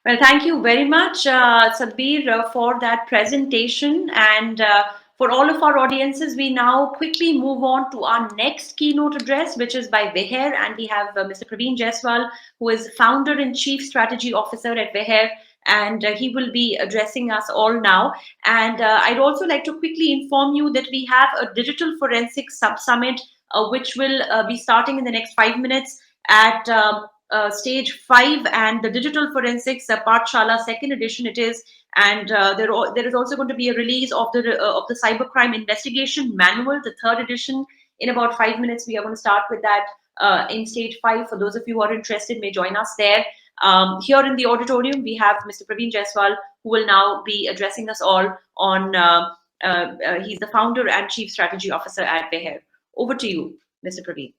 Well, thank you very much, Sabir, for that presentation. And for all of our audiences, we now quickly move on to our next keynote address, which is by Veher. And we have Mr. Praveen Jaiswal, who is founder and chief strategy officer at Veher. And he will be addressing us all now. And I'd also like to quickly inform you that we have a digital forensics sub summit, which will be starting in the next 5 minutes at stage 5, and the digital forensics Pathshala second edition it is. And there is also going to be a release of the cybercrime investigation manual, the third edition, in about 5 minutes. We are going to start with that in stage 5. For those of you who are interested, may join us there. Here in the auditorium, we have Mr. Praveen Jaiswal, who will now be addressing us all on. He's the founder and chief strategy officer at Veher. Over to you, Mr. Praveen.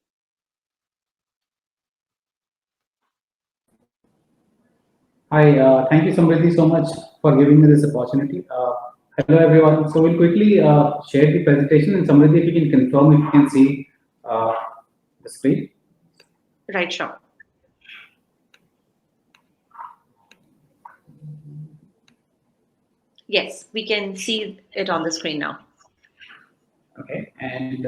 Hi, thank you, Samriddhi, so much for giving me this opportunity. Hello, everyone. So we'll quickly share the presentation, and Samriddhi, if you can confirm if you can see the screen. Right, sure. Yes, we can see it on the screen now. Okay, and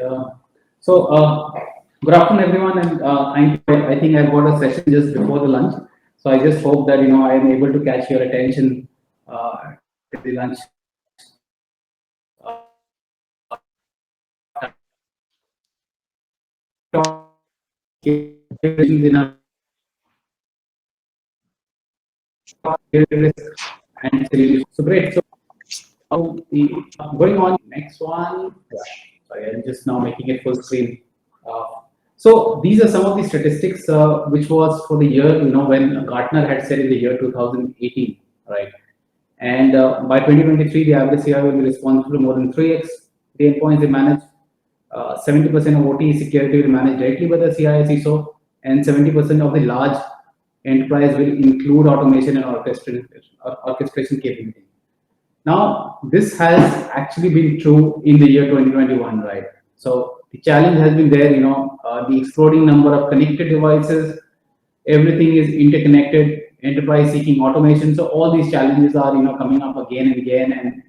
good afternoon, everyone, and thank you. I think I've got a session just before the lunch, so I just hope that I am able to catch your attention at the lunch. So great. So going on, next one. Sorry, I'm just now making it full screen. So these are some of the statistics which was for the year, when Gartner had said in the year 2018, right? And by 2023, the average CI will be responsible for more than 3x the endpoints they manage. 70% of OT security will manage directly by the CI CISO, and 70% of the large enterprise will include automation and orchestration capability. Now, this has actually been true in the year 2021, right? So the challenge has been there, the exploding number of connected devices, everything is interconnected, enterprise seeking automation. So all these challenges are, coming up again and again, and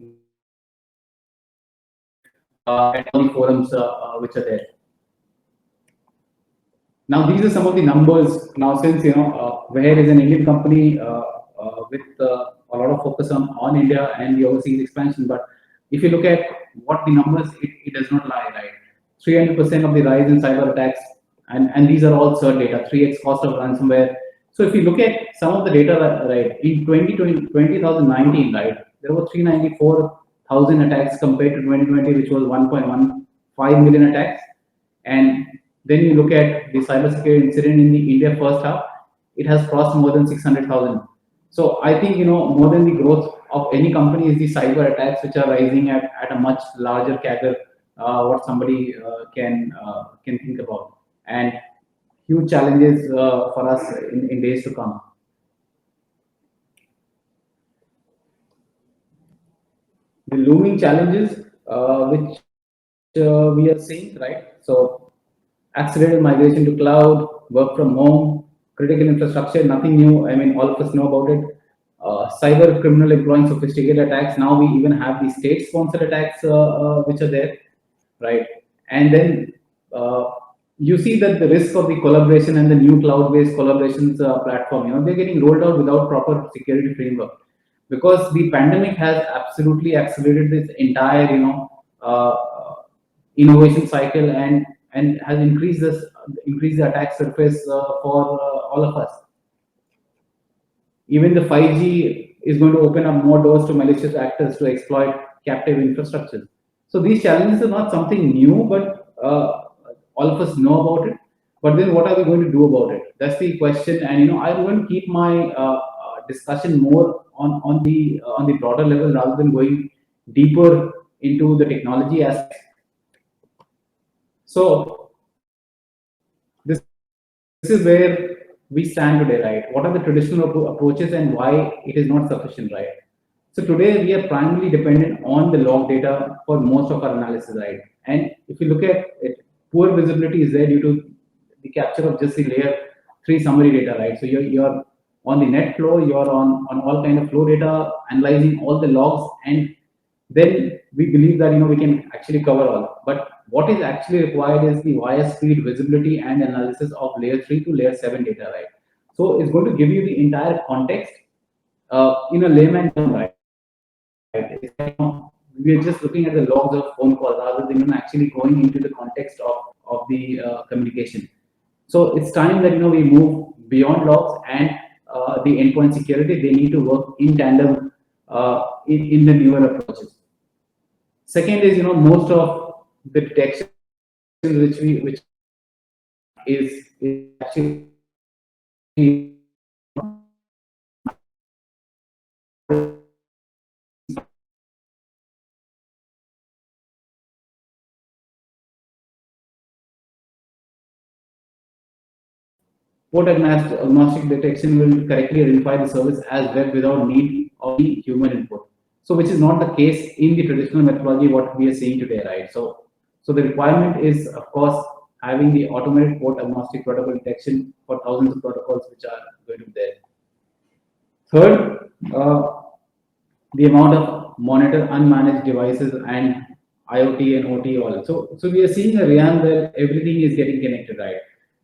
at all the forums which are there. Now, these are some of the numbers. Now, since Veher is an Indian company with a lot of focus on India and the overseas expansion, but if you look at what the numbers, it does not lie, right? 300% of the rise in cyber attacks, and these are all CERT data, 3x cost of ransomware. So if you look at some of the data, right, in 2019, right, there were 394,000 attacks compared to 2020, which was 1.15 million attacks. And then you look at the cybersecurity incident in the India first half, it has crossed more than 600,000. So I think, more than the growth of any company is the cyber attacks, which are rising at a much larger CAGR, what somebody can think about, and huge challenges for us in days to come. The looming challenges which we are seeing, right? So accelerated migration to cloud, work from home, critical infrastructure, nothing new. I mean, all of us know about it. Cyber criminal employing sophisticated attacks. Now we even have the state-sponsored attacks which are there, right? And then you see that the risk of the collaboration and the new cloud-based collaborations platform, they're getting rolled out without proper security framework, because the pandemic has absolutely accelerated this entire, uh, innovation cycle, and has increased the attack surface for all of us. Even the 5G is going to open up more doors to malicious actors to exploit captive infrastructure. So these challenges are not something new, but all of us know about it. But then, what are we going to do about it? That's the question. And I'm going to keep my discussion more on the broader level rather than going deeper into the technology aspect. So this is where we stand today, right? What are the traditional approaches and why it is not sufficient, right? So today we are primarily dependent on the log data for most of our analysis, right? And if you look at it, poor visibility is there due to the capture of just the layer 3 summary data, right? So your on the net flow, you're on all kind of flow data, analyzing all the logs, and then we believe that we can actually cover all. But what is actually required is the wire speed visibility and analysis of layer 3 to layer 7 data, right? So it's going to give you the entire context in a layman term, right? It's like, we're just looking at the logs of phone calls rather than actually going into the context of the communication. So it's time that we move beyond logs and the endpoint security. They need to work in tandem in the newer approaches. Second is most of the detection which is actually port agnostic detection will correctly identify the service as web without need of any human input. So, which is not the case in the traditional methodology what we are seeing today, right? So the requirement is, of course, having the automated port agnostic protocol detection for thousands of protocols which are going to be there. Third, the amount of monitor unmanaged devices and IoT and OT all. So we are seeing a realm where everything is getting connected, right?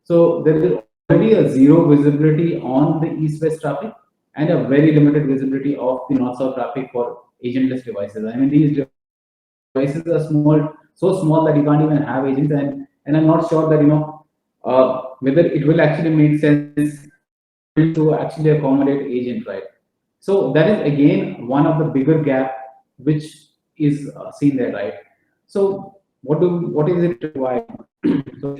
So there is already a zero visibility on the east-west traffic and a very limited visibility of the north-south traffic for agentless devices. I mean, these devices are small, so small that you can't even have agents, and I'm not sure that whether it will actually make sense to actually accommodate agent, right? So that is again one of the bigger gap which is seen there, right? So what is it required? So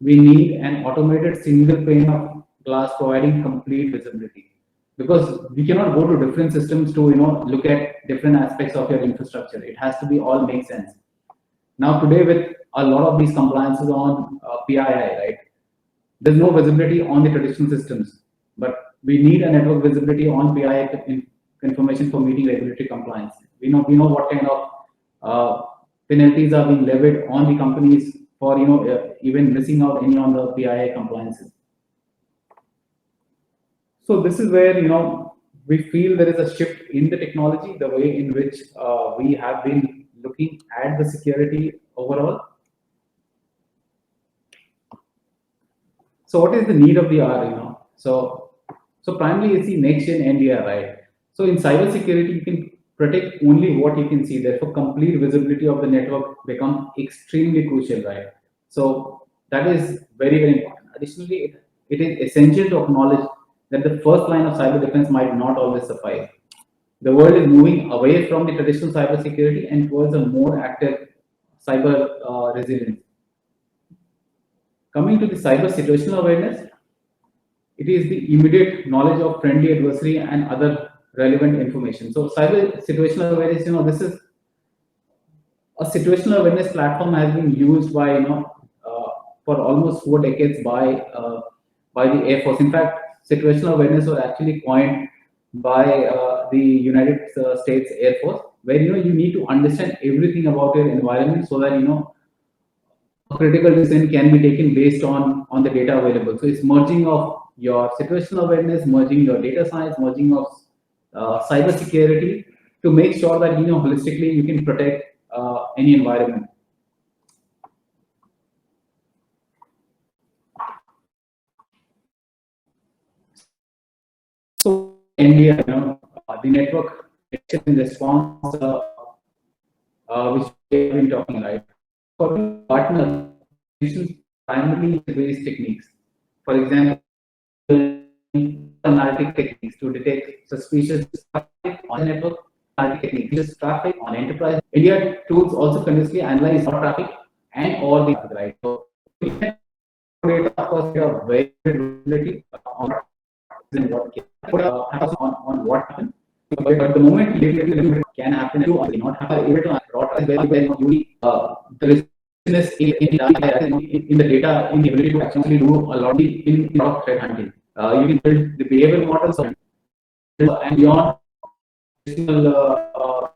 we need an automated single pane of glass providing complete visibility, because we cannot go to different systems to look at different aspects of your infrastructure. It has to be all make sense. Now today, with a lot of these compliances on PII, right? There's no visibility on the traditional systems, but we need a network visibility on PII information for meeting regulatory compliance. We know what kind of uh, penalties are being levied on the companies for even missing out any on the PII compliances. So this is where we feel there is a shift in the technology, the way in which we have been looking at the security overall. So what is the need of the hour? So primarily it's the next gen NDR, right? So in cybersecurity, you can protect only what you can see. Therefore, complete visibility of the network become extremely crucial, right? So that is very, very important. Additionally, it is essential to acknowledge that the first line of cyber defense might not always suffice. The world is moving away from the traditional cybersecurity and towards a more active cyber resilience. Coming to the cyber situational awareness, it is the immediate knowledge of friendly adversary and other relevant information. So cyber situational awareness, this is a situational awareness platform has been used by for almost 4 decades by the Air Force. In fact, situational awareness was actually coined by the United States Air Force, where you need to understand everything about your environment so that a critical decision can be taken based on the data available. So it's merging of your situational awareness, merging your data science, merging of cyber security to make sure that holistically you can protect any environment. So India, the network detection response, which we have been talking, right? For partners, primarily various techniques. For example, analytic techniques to detect suspicious traffic on the network, analytic techniques, suspicious traffic on enterprise. India tools also continuously analyze all traffic and all the traffic, right? So data, of course, we have very good visibility on on what happened. But the moment can happen, you not have able to the business in the data, in the ability to actually do a lot of threat hunting. You can build the behavioral models and beyond your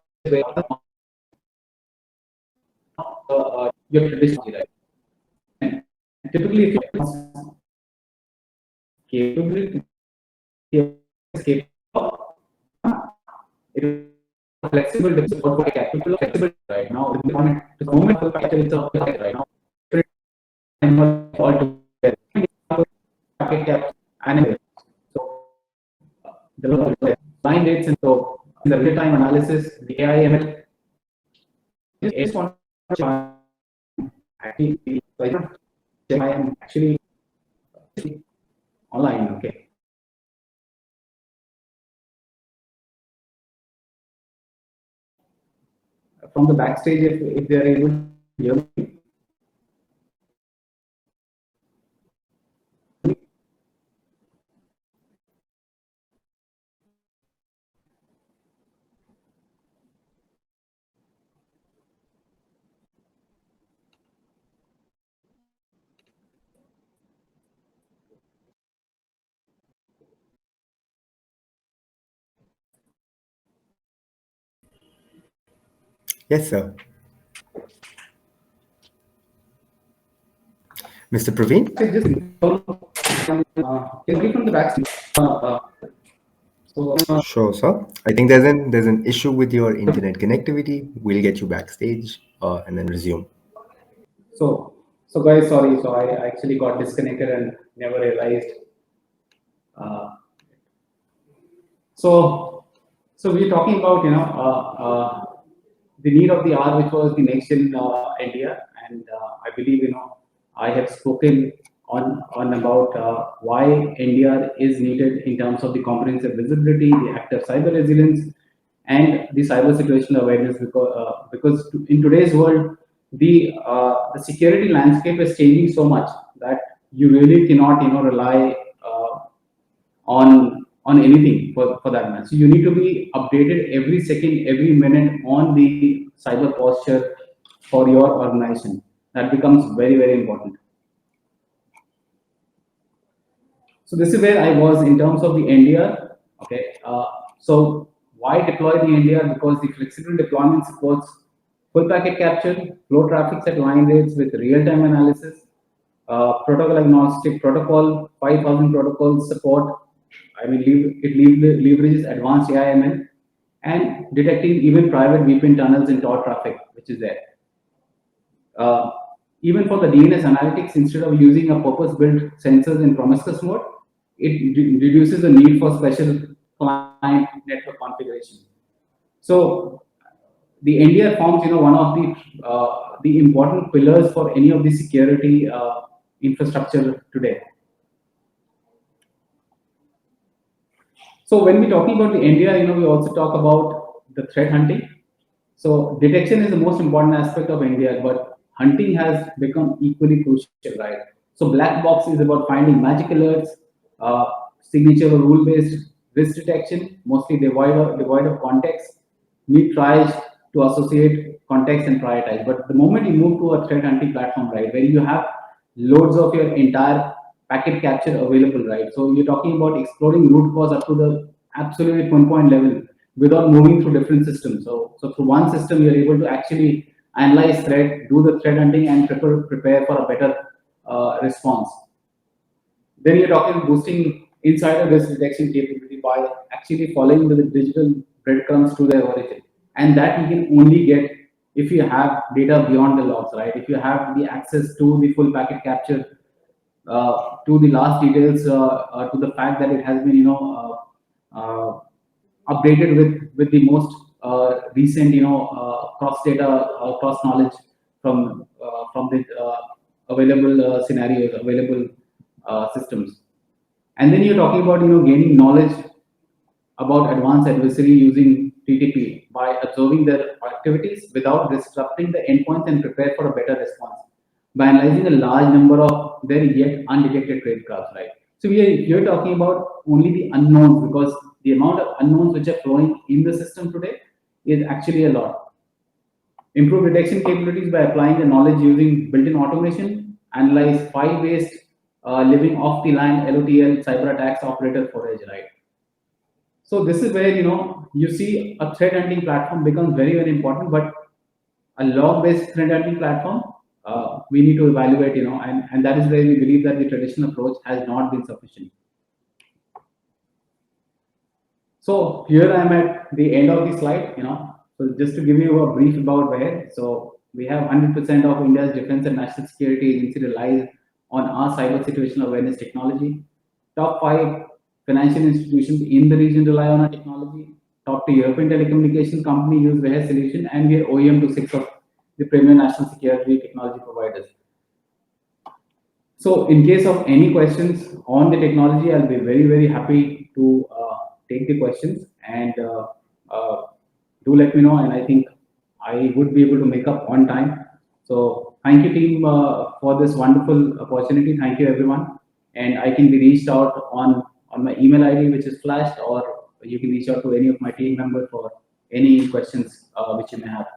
traditional, right? And typically, if you capability is capable of it is flexible support for capital flexible right now. The moment for capital is right now. And all together. Market cap and so the line rates and so in the real time analysis, the AIML is one actually I am actually online. Okay. From the backstage, if they are able to hear me. Yes, sir. Mr. Praveen? From the backstage. Sure, sir. I think there's an issue with your internet connectivity. We'll get you backstage and then resume. So guys, sorry. So I actually got disconnected and never realized. Uh, so we're talking about the need of the hour, which was the next in India, and I believe I have spoken on about why India is needed in terms of the comprehensive visibility, the active cyber resilience, and the cyber situational awareness because in today's world the security landscape is changing so much that you really cannot rely on anything for that matter. So you need to be updated every second, every minute on the cyber posture for your organization. That becomes very, very important. So this is where I was in terms of the NDR. Okay. So why deploy the NDR? Because the flexible deployment supports full packet capture, flow traffic at line rates with real-time analysis, protocol agnostic protocol, 5,000 protocols support. I mean, leverages advanced AIML and detecting even private VPN tunnels in Tor traffic, which is there. Uh, Even for the DNS analytics, instead of using a purpose-built sensors in promiscuous mode, it reduces the need for special client network configuration. So the NDR forms, one of the important pillars for any of the security infrastructure today. So when we're talking about the NDR, we also talk about the threat hunting. So detection is the most important aspect of NDR, but hunting has become equally crucial, right? So black box is about finding magic alerts, uh, signature or rule-based risk detection, mostly devoid of context. Need tries to associate context and prioritize. But the moment you move to a threat hunting platform, right, where you have loads of your entire packet capture available, right? So you're talking about exploring root cause up to the absolute pinpoint level without moving through different systems. So through one system, you're able to actually analyze threat, do the threat hunting, and prepare for a better response. Then you're talking boosting insider risk detection capability by actually following the digital breadcrumbs to their origin. And that you can only get if you have data beyond the logs, right? If you have the access to the full packet capture, to the last details, to the fact that it has been, updated with the most recent, cross data, cross knowledge from the available scenarios, available systems. And then you're talking about gaining knowledge about advanced adversary using TTP by observing their activities without disrupting the endpoints and prepare for a better response by analyzing a large number of their yet undetected trade crafts, right? So we are here talking about only the unknowns because the amount of unknowns which are flowing in the system today is actually a lot. Improve detection capabilities by applying the knowledge using built-in automation, analyze file-based living off the line LOTL cyber attacks operator for edge, right? So this is where you see a threat hunting platform becomes very, very important, but a log-based threat hunting platform we need to evaluate, and that is where we believe that the traditional approach has not been sufficient. So here I'm at the end of the slide, So just to give you a brief about WEHER. So we have 100% of India's defense and national security agency relies on our cyber situational awareness technology. Top 5 financial institutions in the region rely on our technology. Top 2 European telecommunication company use WEHER solution, and we are OEM to 6 of the premier national security technology providers. So in case of any questions on the technology, I'll be very, very happy to take the questions, and do let me know, and I think I would be able to make up on time. So thank you, team, for this wonderful opportunity. Thank you, everyone. And I can be reached out on my email ID, which is flashed, or you can reach out to any of my team members for any questions which you may have.